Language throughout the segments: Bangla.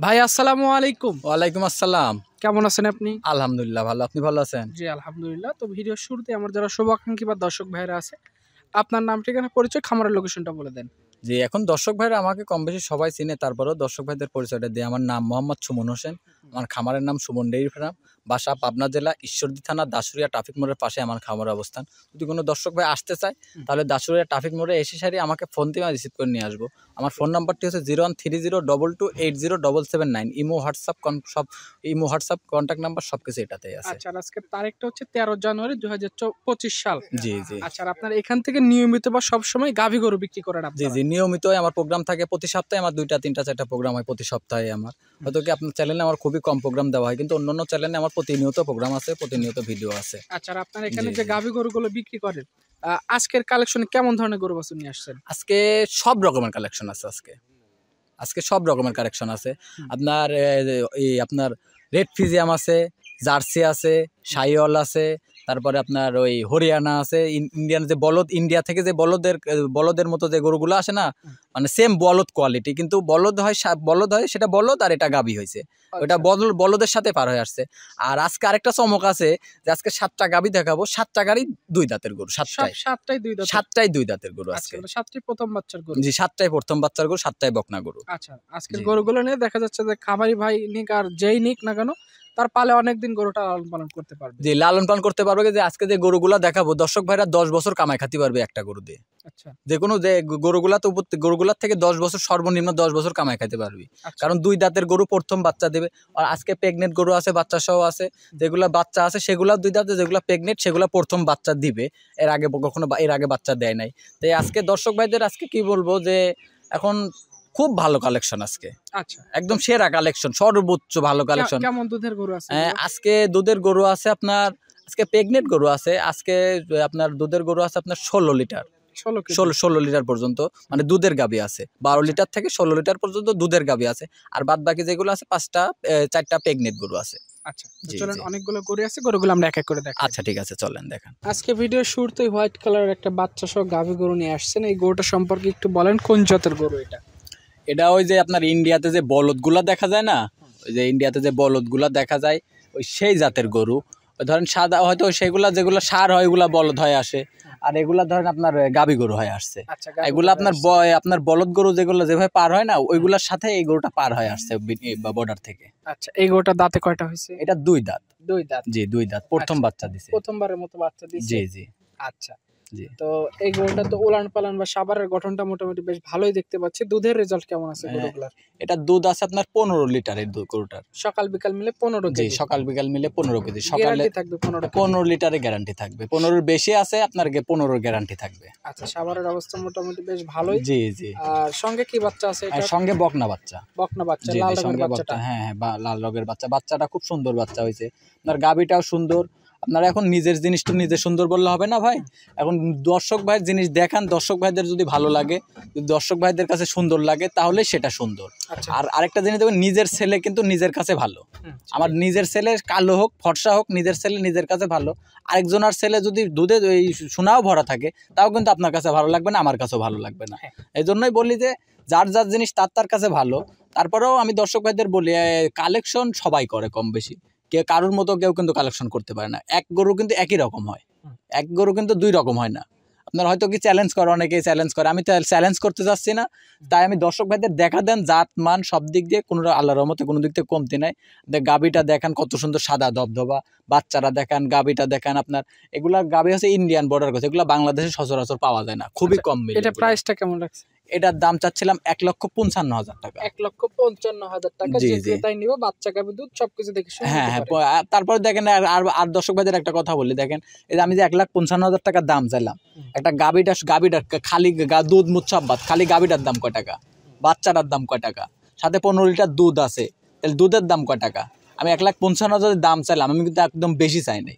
ভাই আসসালামু আলাইকুম। ওয়ালাইকুম আসসালাম। কেমন আছেন আপনি? আলহামদুলিল্লাহ ভালো। আপনি ভালো আছেন? জি আলহামদুলিল্লাহ। তো ভিডিওর শুরুতে আমার যারা শুভাকাঙ্ক্ষী বা দর্শক ভাইরা আছে, আপনার নাম, ঠিকানা, পরিচয়, খামারের লোকেশনটা বলে দেন। জি, এখন দর্শক ভাইরা আমাকে কম বেশি সবাই চিনে, তারপরেও দর্শক ভাইদের পরিচয়টা দিই। আমার নাম মোহাম্মদ সুমন হোসেন। আমার খামারের নাম সুমন ডেইরি ফার্ম। বাসা পাবনা জেলা ঈশ্বরদী থানা দাসুরিয়া ট্রাফিক মোড়ের পাশে আমার খামারের অবস্থান। যদি কোনো দর্শক ভাই আসতে চায় তাহলে দাসুরিয়া ট্রাফিক মোড়ে এসে সারি আমাকে ফোন দিয়ে রিসিভ করে নিয়ে আসবো। আমার ফোন নাম্বারটি হচ্ছে 013022807779। ইমো হোয়াটসঅ্যাপ কন্ট্যাক্ট নাম্বার সবকিছু এটাতেই আছে। আচ্ছা, আর আজকের তারিখটা হচ্ছে 13 জানুয়ারি 2025 সাল। জি জি। আচ্ছা, আর আপনার এখান থেকে নিয়মিত বা সবসময় গাভী গরু বিক্রি করেন জি আপনারা? জি, নিয়মিতই আমার প্রোগ্রাম থাকে। প্রতি সপ্তাহে আমার 2টা 3টা 4টা প্রোগ্রাম হয় প্রতি সপ্তাহে আমার। হয়তো কি আপনার চ্যানেলে আমার খুবই কম প্রোগ্রাম দেওয়া হয়, কিন্তু অন্যান্য চ্যানেলে আমার প্রতিনিয়ত প্রোগ্রাম আছে, প্রতিনিয়ত ভিডিও আছে। আচ্ছা, আর আপনার এখানে জি, যে জি। গাভী গরুগুলো বিক্রি করেন, আজকের কালেকশনে কেমন ধরনের গরু বাছুর নিয়ে আসছেন? আজকে সব রকমের কালেকশন আছে আজকে সব রকমের কালেকশন আছে। আপনার আপনার রেড ফিজিয়াম আছে, জার্সি আছে, শাহিওয়াল আছে, তারপরে আপনার ওই হরিয়ানা আছে, ইন্ডিয়ান যে বলদ, ইন্ডিয়া থেকে যে বলদের মতো যে গরুগুলো আসে না, মানে সেম বলদ কোয়ালিটি, কিন্তু বলদ হয় সেটা বলদ, আর এটা গাভী হয়েছে, ওটা বলদের সাথে পার হয়ে আসছে। আর আজকে আরেকটা চমক আছে যে আজকে 7টা গাভী দেখাবো, 7টা গাড়ি 2 দাঁতের গরু, সাতটাই দুই দাঁত। 7টাই 2 দাঁতের গরু আচ্ছা, আজকে। মানে 7টি প্রথম বাচ্চার গরু। জি, 7টাই প্রথম বাচ্চার গরু, 7টাই বকনা গরু। আচ্ছা, আজকের জি। গরুগুলো নিয়ে দেখা যাচ্ছে যে খামারি ভাই নিক আর যেই নিক না কেন, তার পালে অনেকদিন গরুটা লালন পালন করতে পারবে। জি, লালন পালন করতে পারবে। যে আজকে যে গরুগুলা দেখাবো দর্শক ভাইরা 10 বছর কামাই খাতে পারবে একটা গরু দিয়ে। আচ্ছা যে কোনো যে গরুগুলার থেকে 10 বছর, সর্বনিম্ন 10 বছর কামাই খাইতে পারবি। আচ্ছা। কারণ 2 দাঁতের গরু প্রথম বাচ্চা দেবে। আর আজকে প্রেগনেন্ট গরু আছে, বাচ্চা সহ আছে। যেগুলা বাচ্চা আছে সেগুলা 2 দাঁতের, যেগুলা প্রেগনেন্ট সেগুলা প্রথম বাচ্চা দিবে। এর আগে বাচ্চা দেয় নাই। তাই আজকে দর্শক ভাইদের আজকে কি বলবো যে এখন খুব ভালো কালেকশন আজকে। আচ্ছা, একদম সেরা কালেকশন, সর্বোচ্চ ভালো কালেকশন। কেমন দুধের গরু আছে? আজকে দুধের গরু আছে আপনার, আজকে প্রেগনেন্ট গরু আছে আজকে। আপনার দুধের গরু আছে আপনার 16 লিটার, 16 লিটার পর্যন্ত, মানে দুধের গাভী আছে। 12 লিটার থেকে 16 লিটার পর্যন্ত দুধের গাভী আছে। আর বাদ বাকি যেগুলো আছে 4টা প্রেগনেন্ট গরু আছে। আচ্ছা, জি, চলেন, জি। অনেকগুলো গরু আছে, গরুগুলো আমরা এক এক করে দেখাই। আচ্ছা ঠিক আছে, চলেন দেখান। আজকে ভিডিওর শুরুতেই হোয়াইট কালারের একটা বাচ্চা সহ গাভী গরু নিয়ে আসছেন। এই গরুটা সম্পর্কে একটু বলেন, কোন জাতের গরু এটা? এটা ওই যে আপনার ইন্ডিয়াতে যে বলদগুলা দেখা যায় না, ওই যে ইন্ডিয়াতে যে বলদগুলা দেখা যায়, ওই সেই জাতের গরু। ওই ধরেন সাদা হয়তো সেগুলা যেগুলো সার হয় ওগুলা বলদ হয়ে আসে, আর এগুলা ধরেন আপনার গাভী গরু হয়ে আসছে। আচ্ছা, এগুলা আপনার বলদ গরু যেগুলো যেভাবে পার হয় না, ওইগুলার সাথে এই গরুটা পার হয়ে আসছে বর্ডার থেকে। আচ্ছা, এই গরুটা দাঁতে কয়টা হয়েছে? এটা 2 দাঁত। 2 দাঁত। জি, 2 দাঁত, প্রথম বাচ্চা দিছে। প্রথমবারের মতো বাচ্চা দিয়েছে। জি জি আচ্ছা, জি। তো এই গরুটা তো উলান পালান বা সাবারের গঠনটা মোটামুটি বেশ ভালোই দেখতে পাচ্ছি। দুধের রেজাল্ট কেমন আছে গরুগুলার? এটা দুধ আছে আপনার 15 লিটারের গরুটার। সকাল বিকাল মিলে 15 জি, কেজি। সকাল বিকাল মিলে 15 কেজি। সকালে গ্যারান্টি থাকবে 15 কেজি। 15 লিটারের গ্যারান্টি থাকবে। 15-র বেশি আছে আপনার 15-র গ্যারান্টি থাকবে। আচ্ছা, সাবারের অবস্থা মোটামুটি বেশ ভালোই। জি জি। আর সঙ্গে কি বাচ্চা আছে আর এটা? সঙ্গে বকনা বাচ্চা। বকনা বাচ্চা, জি লাল জি, রঙের সঙ্গে বাচ্চাটা। হ্যাঁ হ্যাঁ, লাল রঙের বাচ্চা। বাচ্চাটা খুব সুন্দর বাচ্চা হয়েছে। আপনার গাভীটাও সুন্দর। আপনারা এখন নিজের জিনিসটা নিজে সুন্দর বললে হবে না ভাই। এখন দর্শক ভাইয়ের জিনিস দেখান, দর্শক ভাইদের যদি ভালো লাগে, যদি দর্শক ভাইদের কাছে সুন্দর লাগে তাহলে সেটা সুন্দর। আচ্ছা। আর আরেকটা জিনিস দেখবেন, নিজের ছেলে কিন্তু নিজের কাছে ভালো। আমার নিজের ছেলে কালো হোক ফর্সা হোক, নিজের ছেলে নিজের কাছে ভালো। আরেকজনের ছেলে যদি দুধে এই সোনাও ভরা থাকে, তাও কিন্তু আপনার কাছে ভালো লাগবে না, আমার কাছেও ভালো লাগবে না। এই জন্যই বলি যে যার যার জিনিস তার কাছে ভালো। তারপরেও আমি দর্শক ভাইদের বলি, কালেকশন সবাই করে কম বেশি। কারোর মতো কেউ কিন্তু কালেকশন করতে পারে না। এক গরু কিন্তু একই রকম হয়, এক গরু কিন্তু 2 রকম হয় না। আপনার হয়তো কি চ্যালেঞ্জ করে, অনেকেই চ্যালেঞ্জ করে, আমি চ্যালেঞ্জ করতে যাচ্ছি না। তাই আমি দর্শক ভাইদের দেখা দেন, জাত মান সব দিক দিয়ে কোনো আল্লাহর রহমতে কোনো দিক থেকে কমতি নাই। গাভীটা দেখান কত সুন্দর সাদা ধবধবা, বাচ্চারা দেখান, গাভীটা দেখান। আপনার এগুলা গাভী হচ্ছে ইন্ডিয়ান বর্ডার গেছে, এগুলো বাংলাদেশে সচরাচর পাওয়া যায় না, খুবই কম মিলে। এটা প্রাইসটা কেমন রাখছে? এটার দাম চাচ্ছিলাম 1,55,000 টাকা। 1,55,000 টাকা। জি যে জি। ক্রেতাই নিব, বাচ্চা গাভী দুধ সবকিছু দেখে শুনে হ্যাঁ নিতে হ্যাঁ, পারে। তারপরে দেখেন আর দর্শক ভাইদের একটা কথা বলি, দেখেন এই যে আমি যে 1,55,000 টাকা দাম চাইলাম, একটা গাভীটার খালি দুধ মুচ্ছাব্বাত, খালি গাভীটার দাম কয় টাকা, বাচ্চাটার দাম কয় টাকা, সাথে 15 লিটার দুধ আছে, তাহলে দুধের দাম কয় টাকা? আমি 1,55,000 দাম চাইলাম, আমি কিন্তু একদম বেশি চাই নাই।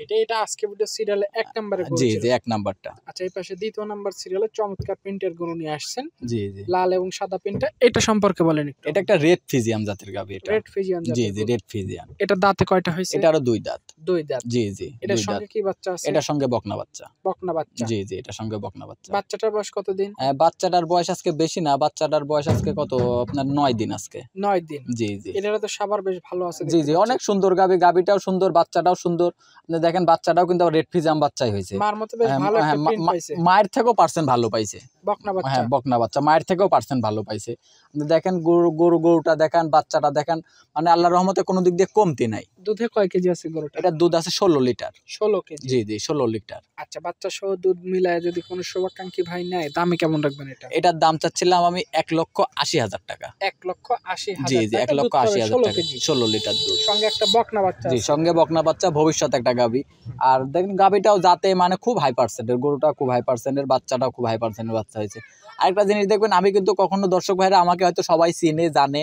আচ্ছা, এটা আজকে ভিডিও সিরিয়ালে 1 নম্বরে গরু জি ছিল। জি 1 নাম্বারটা। আচ্ছা, এই পাশে 2য় নাম্বার সিরিয়ালে চমৎকার প্রিন্টের গরু নিয়ে আসছেন, জি জি লাল এবং সাদা প্রিন্টটা। এটা সম্পর্কে বলেন একটু। এটা একটা রেড ফিজিয়াম জাতের গাভী এটা। রেড ফিজিয়ান জি জাতের জি গরু। রেড ফিজিয়াম। এটা দাঁতে কয়টা হইছে? এটা আরো 2 দাঁত। 2 দাঁত। জি জি এটার 2 দাঁত। সঙ্গে কি বাচ্চা আছে? এটার সঙ্গে বকনা বাচ্চা। বকনা বাচ্চা। জি জি এটার সঙ্গে বকনা বাচ্চা। বাচ্চাটার বয়স কতদিন? বাচ্চাটার বয়স আজকে বেশি না, বাচ্চাটার বয়স আজকে কত আপনার 9 দিন আজকে। 9 দিন। জি জি এটারও তো সাবার বেশ ভালো আছে জি দেখতে জি পাচ্ছি। অনেক সুন্দর গাভী, গাভীটাও সুন্দর, বাচ্চাটাও সুন্দর। আপনি দেখেন বাচ্চাটাও কিন্তু রেড ফিজিয়াম বাচ্চাই হয়েছে। মার মতো বেশ ভালো একটা প্রিন্ট পাইছে। মায়ের থেকেও পার্সেন্ট ভালো পাইছে। বকনা বাচ্চা। হ্যাঁ বকনা বাচ্চা মায়ের থেকেও পার্সেন্ট ভালো পাইছে। আপনি দেখেন গরুটা দেখেন, বাচ্চাটা দেখেন, মানে আল্লাহর রহমতে কোনো দিক দিয়ে কমতি নাই। দুধে কয় কেজি আছে গরুটা? এটা দুধ আছে 16 লিটার। 16 কেজি। জি জি 16 লিটার। আচ্ছা, বাচ্চা সহ দুধ মিলায় যদি কোনো শুভাকাঙ্ক্ষী ভাই নেয়, দামে কেমন রাখবেন এটা? এটার দাম চাচ্ছিলাম আমি 1,80,000 টাকা। 1,80,000 জি জি টাকা। 1,80,000 16 টাকা, কেজি। 16 লিটার দুধ। সঙ্গে একটা বকনা বাচ্চা জি আছে। সঙ্গে বকনা বাচ্চা, ভবিষ্যৎ একটা গাভী। আর দেখেন গাভীটাও যাতে মানে খুব হাই পার্সেন্টের, গরুটা খুব হাই পার্সেন্টের, বাচ্চাটাও খুব হাই পার্সেন্টের বাচ্চা হয়েছে। আরেকটা জিনিস দেখবেন, আমি কিন্তু কখনো দর্শক ভাইরা আমাকে হয়তো সবাই চিনে জানে,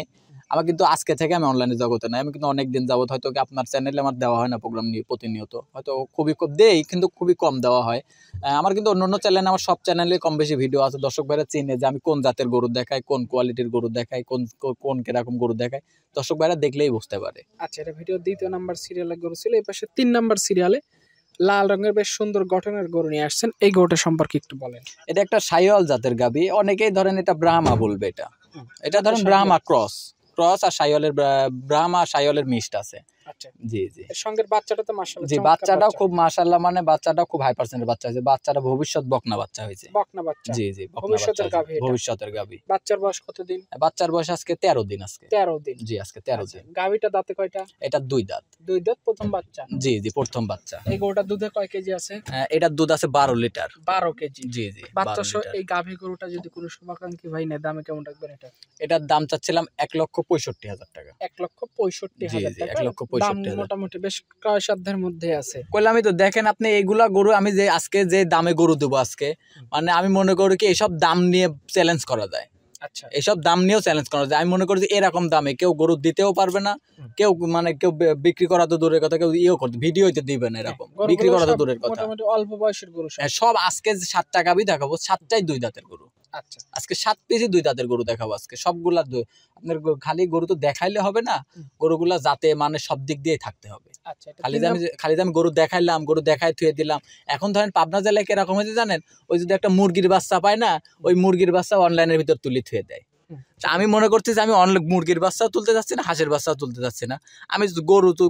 আমার কিন্তু আজকে থেকে আমি অনলাইনে জগতে নাই, আমি কিন্তু অনেকদিন যাবত হয়তো আপনার চ্যানেলে আমার দেওয়া হয় না প্রোগ্রাম নিয়ে প্রতিনিয়ত, হয়তো খুবই কম দেই কিন্তু খুবই কম দেওয়া হয়। আমার কিন্তু অন্য চ্যানেলে, আমার সব চ্যানেলে কম বেশি ভিডিও আছে, দর্শক ভাইরা চিনে যে আমি কোন জাতের গরু দেখাই, কোন কোয়ালিটির গরু দেখাই, কোন কিরকম গরু দেখাই, দর্শক ভাইরা দেখলেই বুঝতে পারে। আচ্ছা, এটা ভিডিও 2য় নাম্বার সিরিয়ালে গরু ছিল। এই পাশে 3 নাম্বার সিরিয়ালে লাল রঙের বেশ সুন্দর গঠনের গরু নিয়ে আসছেন। এই গরুটা সম্পর্কে একটু বলেন। এটা একটা সাইওয়াল জাতের গাভী, অনেকেই ধরেন এটা ব্রাহ্মা বলবে, এটা ধরেন ব্রাহ্মা ক্রস আর সাইওয়ালের, ব্রাহ্মা আর সাইওয়ালের মিক্সড আছে। আচ্ছা, জি জি এর সঙ্গে বাচ্চাটা তো মাশাআল্লাহ জি বাচ্চাটাও খুব মাশাআল্লাহ, মানে বাচ্চাটাও খুব হাই পার্সেন্টের বাচ্চা হয়েছে, বাচ্চাটা ভবিষ্যৎ বকনা বাচ্চা হয়েছে। বকনা বাচ্চা। জি জি বকনা ভবিষ্যতের বাচ্চা, গাভী এটা। ভবিষ্যতের গাভী। বাচ্চার বয়স কতদিন? বাচ্চার বয়স আজকে 13 দিন আজকে। 13 দিন। জি আজকে 13 আচ্ছা, দিন। গাভীটা দাঁতে কয়টা? এটা 2 দাঁত। 2 দাঁত, প্রথম বাচ্চা। জি জি প্রথম বাচ্চা। এই গরুটা দুধে কয় কেজি আছে? এটার দুধ আছে 12 লিটার। 12 কেজি। জি জি বাচ্চা 12 সহ লিটার। এই গাভী গরুটা যদি কোনো শুভাকাঙ্ক্ষী ভাই নেয়, দামে কেমন রাখবেন এটা? এটার দাম চাচ্ছিলাম 1,65,000 টাকা। 1,65,000 জি, টাকা। 1,65,000 দাম মোটামুটি বেশ ক্রয় সাধ্যের মধ্যে আছে। কইলামই তো, দেখেন আপনি এইগুলা গরু আমি যে আজকে যে দামে গরু দেবো আজকে, মানে আমি মনে করি কি এসব দাম নিয়ে চ্যালেঞ্জ করা যায়। আচ্ছা, এসব দাম নিয়েও চ্যালেঞ্জ করা যায়। আমি মনে করি যে এরকম দামে কেউ গরু দিতেও পারবে না, কেউ মানে কেউ বিক্রি করা তো দূরের কথা, কেউ ইয়েও করতে ভিডিওতে দিবে না, এরকম বিক্রি করা তো দূরের কথা। মোটামুটি অল্প বয়সের গরু সব। সব আজকে 7টা গাভী দেখাবো, 7টাই 2 দাঁতের গরু। আচ্ছা, আজকে 7 পিসই 2 দাঁতের গরু দেখাবো আজকে সবগুলা। আপনার খালি গরু তো দেখাইলে হবে না, গরুগুলা যাতে মানে সব দিক দিয়ে থাকতে হবে। আচ্ছা, এটা খালি যে আমি গরু দেখাইলাম, গরু দেখাই থুয়ে দিলাম। এখন ধরেন পাবনা জেলায় কিরকম হয়েছে জানেন, ওই যদি একটা মুরগির বাচ্চা পায় না, ওই মুরগির বাচ্চা অনলাইনের ভিতর তুলে থুয়ে দেয়। আমি মনে করছি যে আমি মুরগির বাচ্চাও তুলতে যাচ্ছি না, হাঁসের বাচ্চাও তুলতে যাচ্ছি না, আমি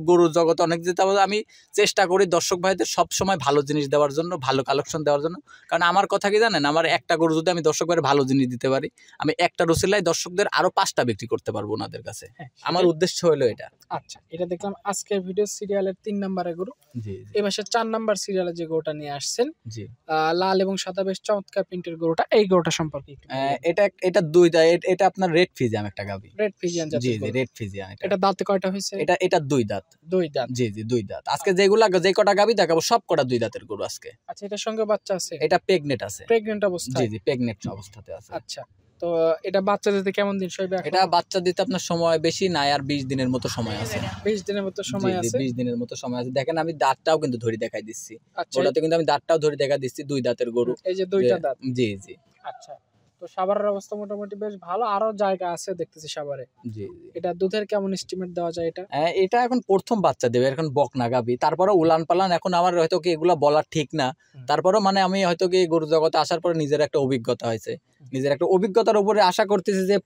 গরুর জগতে অনেক যেতে হবে। আমি চেষ্টা করি দর্শক ভাইদের সব সময় ভালো জিনিস দেওয়ার জন্য, ভালো কালেকশন দেওয়ার জন্য। কারণ আমার কথা কি জানেন, আমার একটা গরু যদি আমি দর্শক ভাইয়ের ভালো জিনিস দিতে পারি, আমি একটা রসিলায় দর্শকদের আরো 5টা বিক্রি করতে পারবো ওনাদের কাছে। আমার উদ্দেশ্য হলো এটা। আচ্ছা, এটা দেখলাম আজকের ভিডিও সিরিয়ালের 3 নম্বরের গরু। জি এবার 4 নাম্বার সিরিয়ালে যে গরুটা নিয়ে আসছেন, জি লাল এবং সাদা বেশ চমৎকার প্রিন্টের গরুটা, এই গরুটা সম্পর্কে একটু বলুন। এটা 2 দাঁত, এটা আপনার রেড ফিজিয়াম একটা গাভী। রেড ফিজিয়ান জি জাতের জি গরু। রেড ফিজিয়াম। এটা দাঁতে কয়টা হয়েছে? এটা 2 দাঁত। 2 দাঁত। জি জি 2 দাঁত। আজকে যে কটা গাভী দেখাবো সব কটা 2 দাঁতের গরু আজকে। আচ্ছা, এটার সঙ্গে বাচ্চা আছে? এটা প্রেগনেন্ট আছে। প্রেগন্যান্ট জি অবস্থায়? জি প্রেগনেন্ট অবস্থাতে আছে। আচ্ছা, তো এটা বাচ্চা দিতে কেমন দিন সইবে এখন? এটা বাচ্চা দিতে আপনার সময় বেশি নাই, আর 20 দিনের মতো সময় আছে। 20 দিনের মতো সময় আছে। 20 দিনের মতো সময় আছে। দেখেন আমি দাঁতটাও কিন্তু ধরে দেখাই দিচ্ছি, আচ্ছা, ওটাতে কিন্তু আমি দাঁতটাও ধরে দেখা দিচ্ছি, 2 দাঁতের গরু। এই যে 2টা দাঁত। জি জি আচ্ছা, তো সাভারের অবস্থা মোটামুটি বেশ ভালো, আরো জায়গা আছে দেখতেছি সাভারে। জি এটা দুধের কেমন এস্টিমেট দেওয়া যায় এটা? এটা এখন প্রথম বাচ্চা দেবে, এখন বকনা গাভী, তারপরে উলান পালান এখন আমার হয়তো কি এগুলা বলা ঠিক না। তারপরেও মানে আমি হয়তো কি গরু জগতে আসার পরে নিজের একটা অভিজ্ঞতা হয়েছে, নিজের একটা অভিজ্ঞতার উপরে আশা করতেছি যে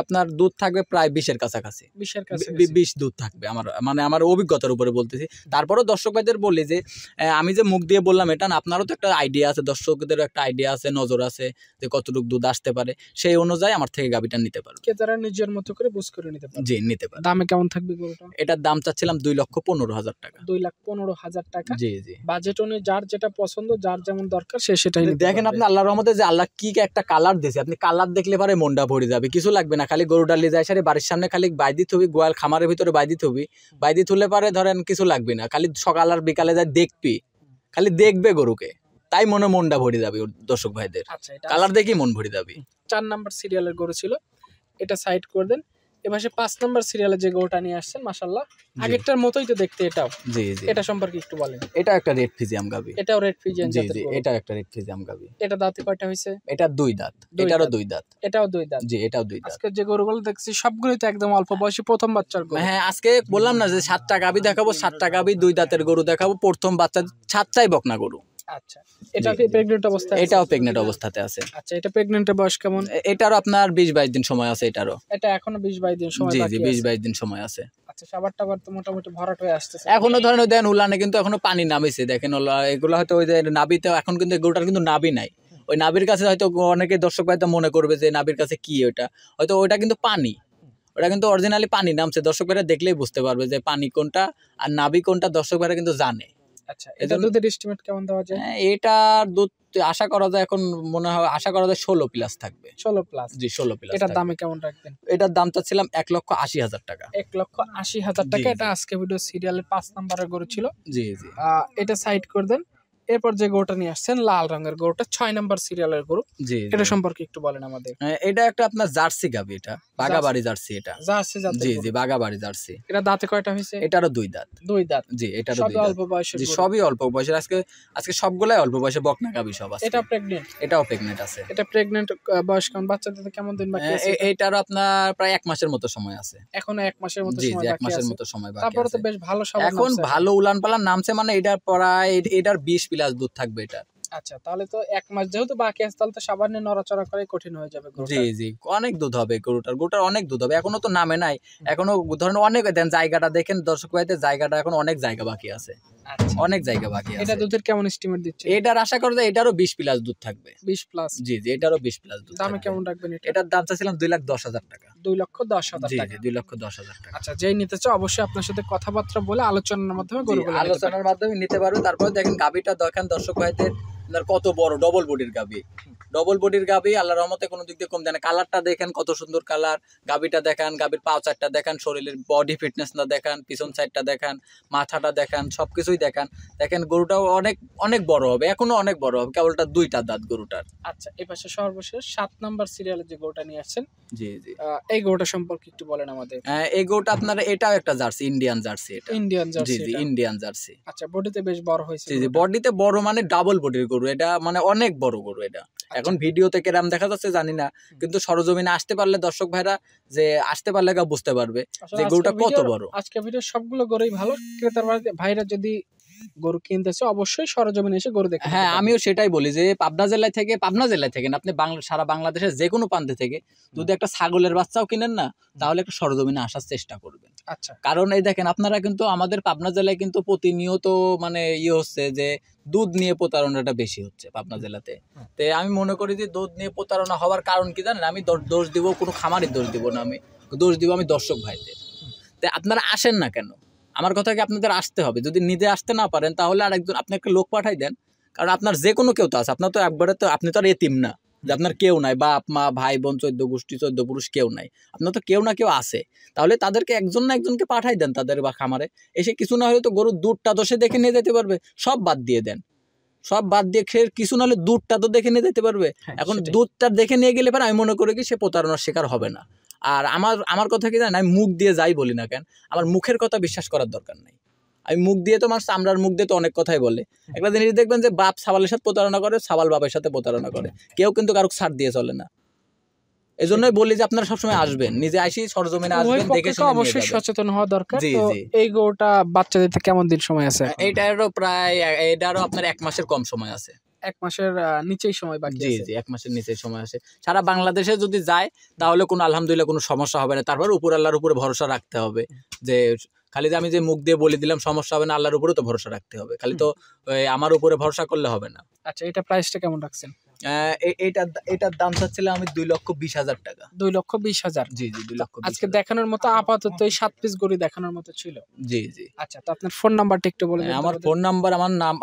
আপনার দুধ থাকবে প্রায় 20-এর কাছাকাছি। 20-এর কাছে 20 দুধ থাকবে, আমার অভিজ্ঞতার উপরে বলতেছি। তারপরেও দর্শক ভাইদের বলি যে আমি যে মুখ দিয়ে বললাম এটা না, আপনারও তো একটা আইডিয়া আছে, দর্শকদেরও একটা আইডিয়া আছে, নজর আছে যে কতটুকু দুধ আসতে পারে, সেই অনুযায়ী আমার থেকে গাভীটা নিতে পারবে। কে তারা নিজের মতো করে বুঝ করে নিতে পারে। জি নিতে পারে। দামে কেমন থাকবে গরুটা? এটার দাম চাচ্ছিলাম 2,15,000 টাকা। 2,15,000 টাকা। জি জি বাজেট অনুযায়ী যার যেটা পছন্দ, যার যেমন দরকার সে সেটাই নিতে দেখেন পারবে। আপনি আল্লাহর রহমতে যে আল্লাহ কি একটা কালার দিয়েছে, আপনি কালার দেখলে পারে মনটা ভরে যাবে, কিছু লাগবে না, খালি গরু ডালি যায় সারে বাড়ির সামনে খালি বাইদি থবি, গোয়াল খামারের ভিতরে বাইদি থবি, বাইদি তুলে পারে ধরেন কিছু লাগবে না, খালি সকাল আর বিকালে যায় দেখবি, খালি দেখবে গরুকে, তাই মনটা ভরে যাবে ওর দর্শক ভাইদের। আচ্ছা, এটা কালার দেখি মন ভরে যাবে। 4 নাম্বার সিরিয়ালের গরু ছিল, এটা সাইড করে দেন। এপাশে 5 নাম্বার সিরিয়ালে যে গরুটা নিয়ে আসছেন মাশাআল্লাহ আগেরটার মতোই তো দেখতে এটাও। জি জি, এটা সম্পর্কে একটু বলেন। এটা একটা রেড ফিজিয়াম গাবি। এটাও রেড ফিজিয়ান জি জাতের জি, গরু। এটা একটা রেড ফিজিয়াম গাবি। এটা দাঁতে কয়টা হইছে? এটা 2 দাঁত, দুই এটারও দাঁত। 2 দাঁত। এটাও 2 দাঁত। জি, এটাও 2 দাঁত। আজকে যে গরুগুলো দেখছি সবগুলোই তো একদম অল্প বয়সী প্রথম বাচ্চার গরু। হ্যাঁ, আজকে বললাম না যে 7টা গাবি দেখাবো, 7টা গাবি 2 দাঁতের গরু দেখাবো, প্রথম বাচ্চা 7টাই বকনা গরু। আচ্ছা, এটা কি প্রেগন্যান্ট অবস্থায় আছে? এটাও প্রেগনেন্ট অবস্থাতে আছে। আচ্ছা, এটা প্রেগন্যান্টের বয়স কেমন? এটারও আপনার 20-22 দিন সময় আছে এটারও। এটা এখনো 20-22 দিন সময় জি বাকি জি, আছে। 20-22 দিন সময় আছে। আচ্ছা, সাবার টাবার তো মোটামুটি ভরাট হয়ে আসতেছে। এখনো ধরেন ওই দেন উলানে কিন্তু এখনো পানি নামিছে, দেখেন এগুলো হয়তো ওই যে নাবিতে এখন কিন্তু গরুটার কিন্তু নাবি নাই। ওই নাবির কাছে হয়তো অনেকে দর্শক ভাই মনে করবে যে নাবির কাছে কি ওটা, হয়তো ওটা কিন্তু পানি, ওটা কিন্তু অরিজিনালি পানি নামছে। দর্শক ভাইরা দেখলেই বুঝতে পারবে যে পানি কোনটা আর নাবি কোনটা, দর্শক ভাইরা কিন্তু জানে। আচ্ছা, এটা দুধের এস্টিমেট কেমন দেওয়া যায়? এটার দুধ আশা করা যায়, এখন মনে হয় আশা করা যায় 16 প্লাস থাকবে। 16 প্লাস। জি, 16 প্লাস। এটার দামে কেমন রাখবেন? এটার দাম চাচ্ছিলাম 1,80,000 টাকা। 1,80,000 টাকা। এটা আজকে ভিডিও সিরিয়ালের 5 নাম্বারের গরু ছিল। জি জি, এটা সাইড করে দেন। এরপর যে গরুটা নিয়ে আসছেন লাল রঙের গরুটা 6 নাম্বার সিরিয়ালের গরু। জি, এটা সম্পর্কে একটু বলেন আমাদের। এটা একটা আপনার জার্সি গাবি, এটা বাগাবাড়ি জার্সি। এটা জার্সি জাতের জি গরু। জি, বাগাবাড়ি জার্সি। এটা দাঁতে কয়টা হইছে? এটারও 2 দাঁত। 2 দাঁত। জি, এটারও 2 সবই দাঁত। অল্প বয়সের জি, গরু। সবই অল্প বয়সের। আজকে সবগুলাই অল্প বয়সে বকনা গাবি সব আছে। এটা প্রেগন্যান্ট। এটাও প্রেগনেন্ট আছে। এটা প্রেগন্যান্ট বয়স কেমন? বাচ্চা দিতে কেমন দিন বাকি আছে? এটারও আপনার প্রায় 1 মাসের মতো সময় আছে। এখনো 1 মাসের মতো জি সময় জি, 1 বাকি মাসের আছে। মতো সময় বাকি তারপরে তো আছে। বেশ ভালো সবার এখন নামছে। ভালো উলান পালান নামছে, মানে এটার প্রায় এটার 20 প্লাস দুধ থাকবে এটা। আচ্ছা, তাহলে তো 1 মাস যেহেতু বাকি আছে, তাহলে তো সাবান্নে নড়াচড়া করে কঠিন হয়ে যাবে গরুটা। জি জি, অনেক দুধ হবে গরুটার অনেক দুধ হবে। এখনো তো নামে নাই, এখনো ধরেন অনেক দেন। জায়গাটা দেখেন দর্শক ভাইদের, জায়গাটা এখন অনেক জায়গা বাকি আছে, আচ্ছা, অনেক জায়গা বাকি এটা আছে। দুধের কেমন এস্টিমেট দিচ্ছে? এটার আশা করা যায় এটারও 20 প্লাস দুধ থাকবে। 20 প্লাস। জি জি, এটারও 20 প্লাস দুধ দামে থাকবে। কেমন রাখবেন এটা? এটার দাম চাচ্ছিলাম 2,10,000 টাকা। 2,10,000 জি টাকা। জি, 2,10,000 টাকা। আচ্ছা, যেই নিতে চাও অবশ্যই আপনার সাথে কথাবার্তা বলে আলোচনার মাধ্যমে জি, গরুগুলো নিতে পারবে। আলোচনার মাধ্যমে নিতে পারবে। তারপরে দেখেন গাবিটা দেখেন দর্শক ভাইদের, আপনার কত বড় ডবল বডির গাবি। ডবল বডির গাবি, আল্লাহর রহমতে কোনো দিক দিয়ে কম দেয় না। কালারটা দেখেন কত সুন্দর কালার। গাবিটা দেখান, গাবির পাও চারটা দেখান, শরীরের বডি ফিটনেসটা দেখান, পিছন সাইডটা দেখান, মাথাটা দেখান, সবকিছুই দেখান। দেখেন গরুটাও অনেক অনেক বড় হবে, এখনো অনেক বড় হবে। কেবলটা 2টা দাঁত গরুটার। আচ্ছা, এই পাশে সর্বশেষ 7 নাম্বার সিরিয়ালে যে গরুটা নিয়ে আসছেন, জি জি, এই গরুটা সম্পর্কে একটু বলেন আমাদের। এই গরুটা আপনার এটাও একটা জার্সি, ইন্ডিয়ান জার্সি। এটা ইন্ডিয়ান জি জার্সি জি, এটা। Indian jersey. আচ্ছা, বডিতে বেশ বড় হয়েছে জি জি, গরুটা। বডিতে বড় মানে ডাবল বডির গরু এটা, মানে অনেক বড় গরু এটা। এখন ভিডিওতে কেরাম দেখা যাচ্ছে জানি না, কিন্তু সরজমিনে আসতে পারলে দর্শক ভাইরা যে আসতে পারলে বুঝতে পারবে আসলে যে গরুটা কত বড়। আজকে ভিডিও সবগুলো গরুই ভালো। ক্রেতার ভাইরা যদি গরু কিনতেছে অবশ্যই সরজমিনে এসে গরু দেখে। হ্যাঁ, আমিও সেটাই বলি যে পাবনা জেলায় থেকে না, আপনি সারা বাংলাদেশের যে কোনো প্রান্তে থেকে যদি একটা ছাগলের বাচ্চাও কিনেন না, তাহলে একটু সরজমিনে আসার চেষ্টা করবেন। আচ্ছা, কারণ এই দেখেন আপনারা কিন্তু আমাদের পাবনা জেলায় কিন্তু প্রতিনিয়ত মানে হচ্ছে যে দুধ নিয়ে প্রতারণাটা বেশি হচ্ছে পাবনা জেলাতে। তো আমি মনে করি যে দুধ নিয়ে প্রতারণা হওয়ার কারণ কি জানেন? আমি দোষ দিব কোনো খামারের দোষ দিব না, আমি দোষ দিব আমি দর্শক ভাইদের। তো আপনারা আসেন না কেন? আমার কথা কি আপনাদের আসতে হবে। যদি নিজে আসতে না পারেন তাহলে আরেকজন, আপনি একটা লোক পাঠাই দেন। কারণ আপনার যে কোনো কেউ তো আছে, আপনার তো একবারে তো আপনি তো আর এতিম না যে আপনার কেউ নাই, বাপ মা ভাই বোন 14 গোষ্ঠী 14 পুরুষ কেউ নাই। আপনার তো কেউ না কেউ আছে। তাহলে তাদেরকে একজন না একজনকে পাঠাই দেন তাদের বা খামারে এসে। কিছু না হলে তো গরুর দুধটা তো সে দেখে নিয়ে যেতে পারবে। সব বাদ দিয়ে দেন, সব বাদ দিয়ে খেয়ে কিছু না হলে দুধটা তো দেখে নিয়ে যেতে পারবে। এখন দুধটা দেখে নিয়ে গেলে পরে আমি মনে করি কি সে প্রতারণার শিকার হবে না। আর আমার কথা কি জানেন? আমি মুখ দিয়ে যাই বলি না কেন, আমার মুখের কথা বিশ্বাস করার দরকার নাই। আমি মুখ দিয়ে তো মানুষ চামড়ার মুখ দিয়ে তো অনেক কথাই বলে। একটা জিনিস দেখবেন যে বাপ ছাবালের সাথে প্রতারণা করে, ছাবাল বাপের সাথে প্রতারণা করে, কেউ কিন্তু কারো ছাড় দিয়ে চলে না। এই জন্যই বলি যে আপনারা সবসময় আসবেন, নিজে আসি সরজমিনে আসবেন, দেখে শুনে অবশ্যই সচেতন হওয়া দরকার। জি জি, এই গরুটা বাচ্চা দিতে কেমন দিন সময় আছে? এটারও আপনার 1 মাসের কম সময় আছে। 1 মাসের নিচেই সময় বাকি জি আছে। জি, 1 মাসের নিচে সময় আছে। সারা বাংলাদেশে যদি যায় তাহলে কোনো আলহামদুলিল্লাহ কোনো সমস্যা হবে না। তারপর উপর আল্লাহর উপরে ভরসা রাখতে হবে। যে খালি যে আমি যে মুখ দিয়ে বলে দিলাম সমস্যা হবে না, আল্লাহর উপরে তো ভরসা রাখতে হবে। খালি তো আমার উপরে ভরসা করলে হবে না। আচ্ছা, এটা প্রাইসটা কেমন রাখছেন? এটার দাম চাচ্ছিলাম আমি 2,20,000 টাকা। 2,20,000। জি জি, 2,20,000। আজকে দেখানোর মতো আপাতত এই 7 পিস গরু দেখানোর মতো ছিল। জি জি। আচ্ছা, তো আপনার ফোন নাম্বারটা একটু বলে দিন। আমার ফোন নাম্বার,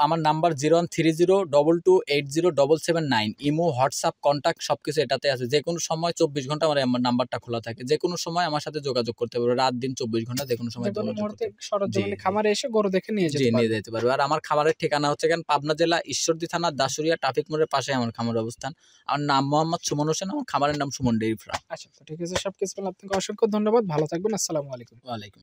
আমার নাম্বার 0130228779। ইমো, হোয়াটসঅ্যাপ, কন্টাক্ট সবকিছু এটাতে আছে। যে কোনো সময় 24 ঘন্টা আমার নাম্বারটা খোলা থাকে। যে কোনো সময় আমার সাথে যোগাযোগ করতে পারবে। রাত দিন 24 ঘন্টা যে কোনো সময় যোগাযোগ করতে পারবে। সরজমিনে খামারে এসে গরু দেখে নিয়ে যেতে পারবে। আর আমার খামারের ঠিকানা হচ্ছে পাবনা জেলা ঈশ্বরদী থানা দাসুরিয়া ট্রাফিক মোড়ের পাশে আমার খামার। আমার অবস্থান। আমার নাম মোহাম্মদ সুমন হোসেন, আমার খামারের নাম সুমন ডেইরি ফার্ম। আচ্ছা, তো ঠিক আছে, সবকিছু আপনাকে অসংখ্য ধন্যবাদ, ভালো থাকবেন, আসসালামু আলাইকুম। ওয়ালাইকুম।